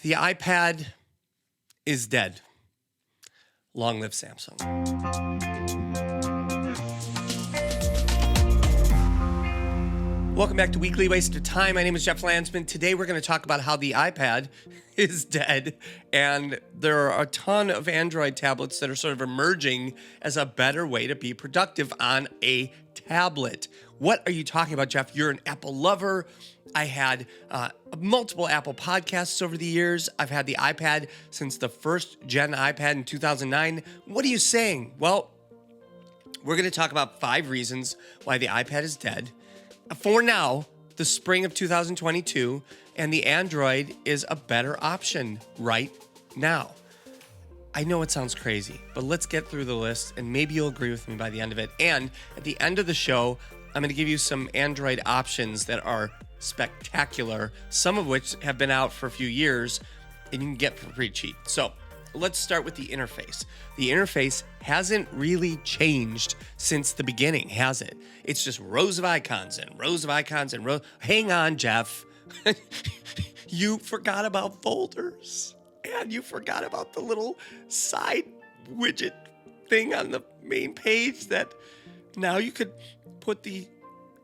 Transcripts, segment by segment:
The iPad is dead. Long live Samsung. Welcome back to Weekly Waste of Time. My name is Jeff Landsman. Today we're going to talk about how the iPad is dead, and there are a ton of Android tablets that are sort of emerging as a better way to be productive on a tablet. What are you talking about, Jeff? You're an Apple lover. I had multiple Apple podcasts over the years. I've had the iPad since the first gen iPad in 2009. What are you saying? Well, we're going to talk about 5 reasons why the iPad is dead. For now, the spring of 2022, and the Android is a better option right now. I know it sounds crazy, but let's get through the list, and maybe you'll agree with me by the end of it. And at the end of the show, I'm going to give you some Android options that are spectacular, some of which have been out for a few years, and you can get for pretty cheap. So let's start with the interface. The interface hasn't really changed since the beginning, has it? It's just rows of icons and rows of icons and rows. Hang on, Jeff. You forgot about folders, and you forgot about the little side widget thing on the main page that now you could put the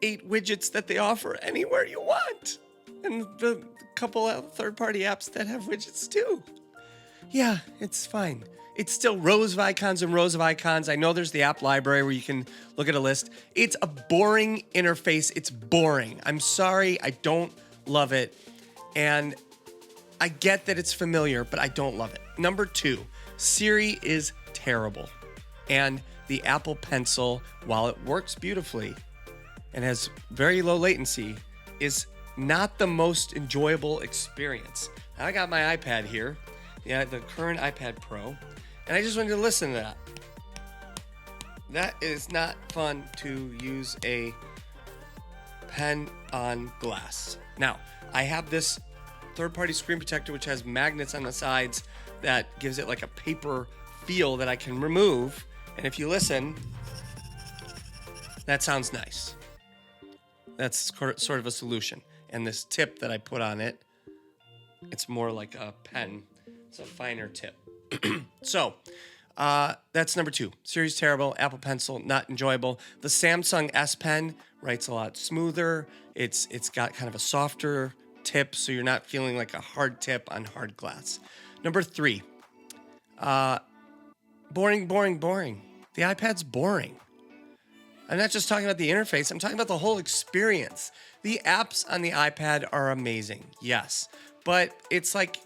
8 widgets that they offer anywhere you want, and the couple of third-party apps that have widgets too. Yeah, it's fine. It's still rows of icons and rows of icons. I know there's the app library where you can look at a list. It's a boring interface. It's boring. I'm sorry. I don't love it. And I get that it's familiar, but I don't love it. Number 2, Siri is terrible. And the Apple Pencil, while it works beautifully and has very low latency, is not the most enjoyable experience. I got my iPad here. Yeah, the current iPad Pro, and I just wanted to listen to that. That is not fun to use a pen on glass. Now, I have this third-party screen protector which has magnets on the sides that gives it like a paper feel that I can remove, and if you listen, that sounds nice. That's sort of a solution. And this tip that I put on it, it's more like a pen. It's a finer tip. So, that's number 2. Siri's terrible. Apple Pencil, not enjoyable. The Samsung S Pen writes a lot smoother. It's got kind of a softer tip, so you're not feeling like a hard tip on hard glass. Number 3. Boring. The iPad's boring. I'm not just talking about the interface. I'm talking about the whole experience. The apps on the iPad are amazing, yes. But it's like,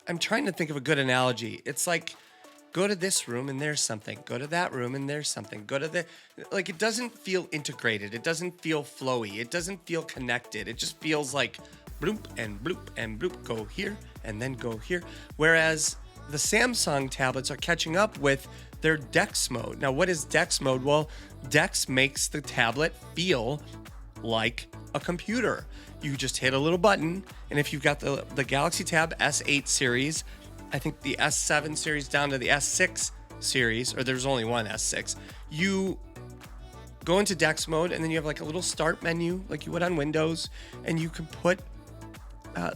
I'm trying to think of a good analogy. It's like, go to this room and there's something. Go to that room and there's something. Like, it doesn't feel integrated. It doesn't feel flowy. It doesn't feel connected. It just feels like bloop and bloop and bloop. Go here and then go here. Whereas the Samsung tablets are catching up with their DeX mode. Now, what is DeX mode? Well, DeX makes the tablet feel like a computer. You just hit a little button, and if you've got the Galaxy Tab S8 series, I think the S7 series down to the S6 series, or there's only one S6, you go into DeX mode, and then you have like a little start menu like you would on Windows, and you can put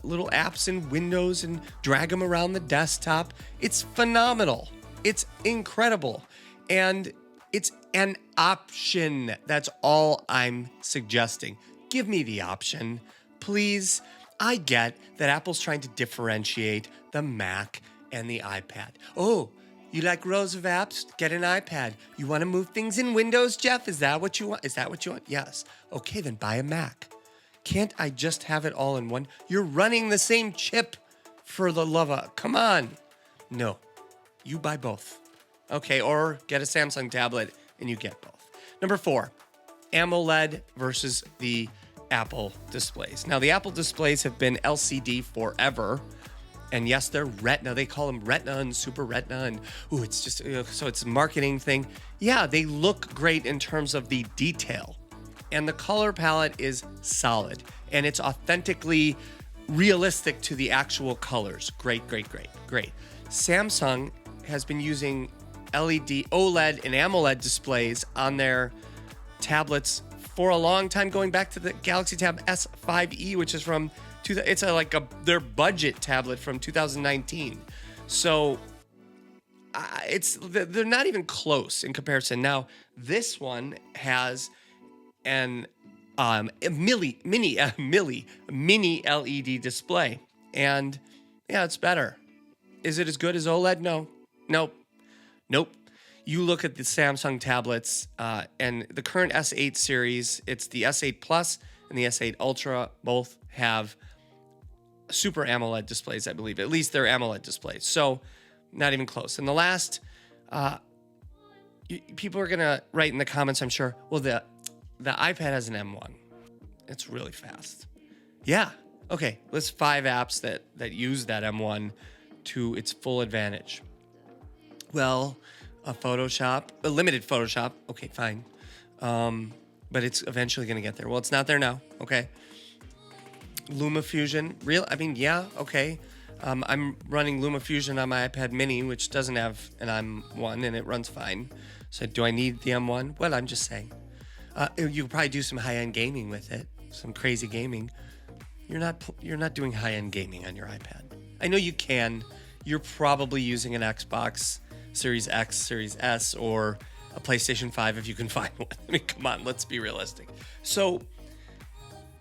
little apps in Windows and drag them around the desktop. It's phenomenal. It's incredible. And it's an option. That's all I'm suggesting. Give me the option, please. I get that Apple's trying to differentiate the Mac and the iPad. Oh, you like rows of apps? Get an iPad. You want to move things in Windows, Jeff? Is that what you want? Yes. Okay, then buy a Mac. Can't I just have it all in one? You're running the same chip, for the love of... Come on. No, you buy both. Okay, or get a Samsung tablet and you get both. Number 4, AMOLED versus the Apple displays. Now, the Apple displays have been LCD forever. And yes, they're Retina. They call them Retina and Super Retina. And, it's just, so it's a marketing thing. Yeah, they look great in terms of the detail. And the color palette is solid. And it's authentically realistic to the actual colors. Great. Samsung has been using LED, OLED, and AMOLED displays on their tablets for a long time, going back to the Galaxy Tab S5e, which is from It's their budget tablet from 2019. So they're not even close in comparison. Now, this one has an a mini LED display, and yeah, it's better. Is it as good as OLED? No, nope. You look at the Samsung tablets and the current S8 series. It's the S8 Plus and the S8 Ultra. Both have Super AMOLED displays, I believe. At least they're AMOLED displays. So not even close. And the last, people are gonna write in the comments, I'm sure, well, the iPad has an M1. It's really fast. Yeah. Okay. List 5 apps that use that M1 to its full advantage. Well, a limited Photoshop. Okay, fine. But it's eventually going to get there. Well, it's not there now. Okay. LumaFusion. Yeah, okay. I'm running LumaFusion on my iPad mini, which doesn't have an M1, and it runs fine. So do I need the M1? Well, I'm just saying. You could probably do some high-end gaming with it, some crazy gaming. You're not doing high-end gaming on your iPad. I know you can. You're probably using an Xbox Series X, Series S, or a PlayStation 5 if you can find one. I mean, come on, let's be realistic. So,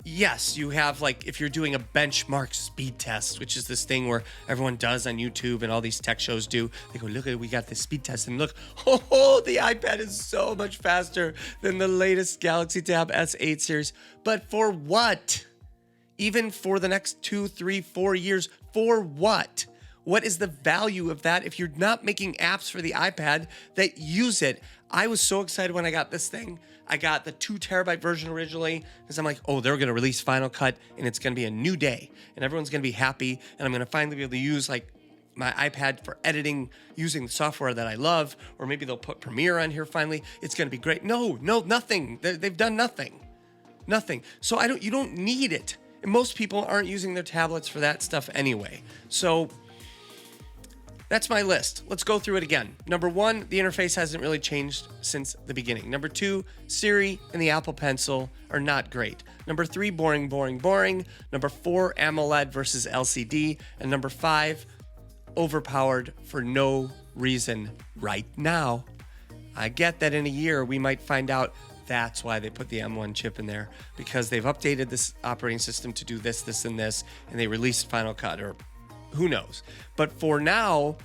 yes, you have, if you're doing a benchmark speed test, which is this thing where everyone does on YouTube and all these tech shows do. They go, look, we got this speed test, and look, the iPad is so much faster than the latest Galaxy Tab S8 series. But for what? Even for the next 2, 3, 4 years, for what? What is the value of that if you're not making apps for the iPad that use it? I was so excited when I got this thing. I got the 2 terabyte version originally because I'm like, they're going to release Final Cut and it's going to be a new day and everyone's going to be happy and I'm going to finally be able to use my iPad for editing using the software that I love, or maybe they'll put Premiere on here finally. It's going to be great. No, nothing. They've done nothing. So you don't need it. And most people aren't using their tablets for that stuff anyway. So that's my list. Let's go through it again. Number 1, the interface hasn't really changed since the beginning. Number 2, Siri and the Apple Pencil are not great. Number 3, boring. Number 4, AMOLED versus LCD. And number 5, overpowered for no reason right now. I get that in a year we might find out that's why they put the M1 chip in there, because they've updated this operating system to do this, and this, and they released Final Cut, or who knows. But for now,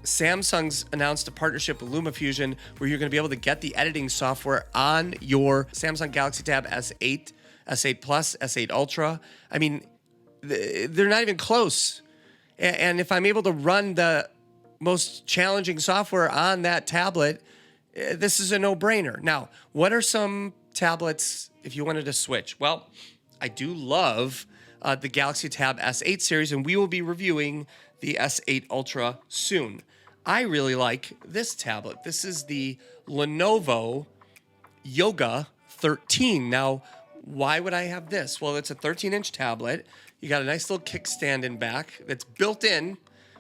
Samsung's announced a partnership with LumaFusion where you're going to be able to get the editing software on your Samsung Galaxy Tab S8, S8 Plus, S8 Ultra. I mean, they're not even close. And if I'm able to run the most challenging software on that tablet, this is a no-brainer. Now, what are some tablets if you wanted to switch? Well, I do love the Galaxy Tab S8 series, and we will be reviewing the S8 Ultra soon. I really like this tablet. This is the Lenovo Yoga 13. Now, why would I have this? Well, it's a 13-inch tablet. You got a nice little kickstand in back that's built in,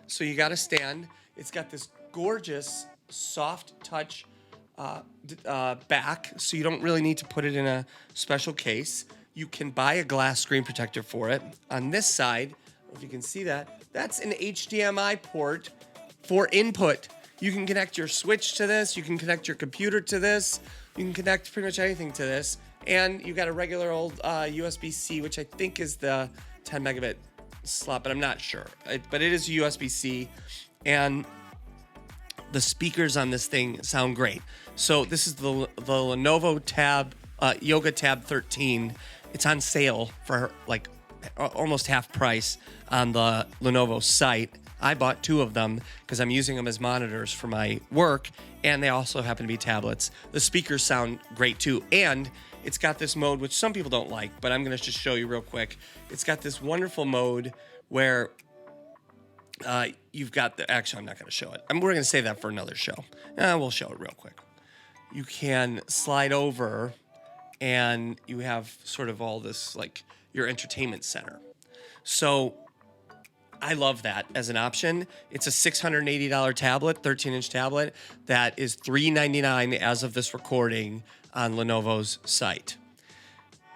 so you got a stand. It's got this gorgeous soft touch back, so you don't really need to put it in a special case. You can buy a glass screen protector for it. On this side, if you can see that, that's an HDMI port for input. You can connect your Switch to this. You can connect your computer to this. You can connect pretty much anything to this. And you got a regular old USB-C, which I think is the 10 megabit slot, but I'm not sure. But it is USB-C. And the speakers on this thing sound great. So this is the Lenovo Tab Yoga Tab 13. It's on sale for almost half price on the Lenovo site. I bought 2 of them because I'm using them as monitors for my work, and they also happen to be tablets. The speakers sound great too, and it's got this mode which some people don't like, but I'm going to just show you real quick. It's got this wonderful mode where you've got the... Actually, I'm not going to show it. We're going to save that for another show. We'll show it real quick. You can slide over, and you have sort of all this, your entertainment center. So I love that as an option. It's a $680 tablet, 13-inch tablet, that is $399 as of this recording on Lenovo's site.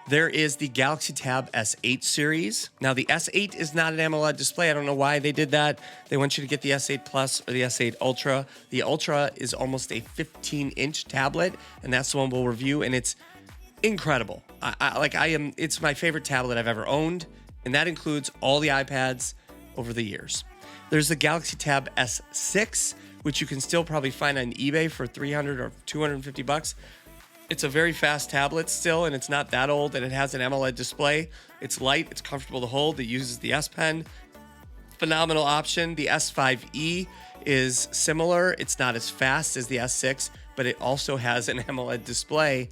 There is the Galaxy Tab S8 series. Now, the S8 is not an AMOLED display. I don't know why they did that. They want you to get the S8 Plus or the S8 Ultra. The Ultra is almost a 15-inch tablet, and that's the one we'll review, and it's incredible. It's my favorite tablet I've ever owned, and that includes all the iPads over the years. There's the Galaxy Tab S6, which you can still probably find on eBay for $300 or $250. It's a very fast tablet still, and it's not that old, and it has an AMOLED display. It's light, it's comfortable to hold. It uses the S Pen. Phenomenal option. The S5e is similar. It's not as fast as the S6, but it also has an AMOLED display.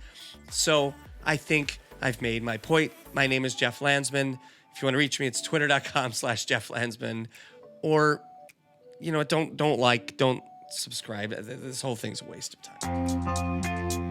So I think I've made my point. My name is Jeff Landsman. If you want to reach me, it's twitter.com/Jeff Landsman. Or, don't subscribe. This whole thing's a waste of time.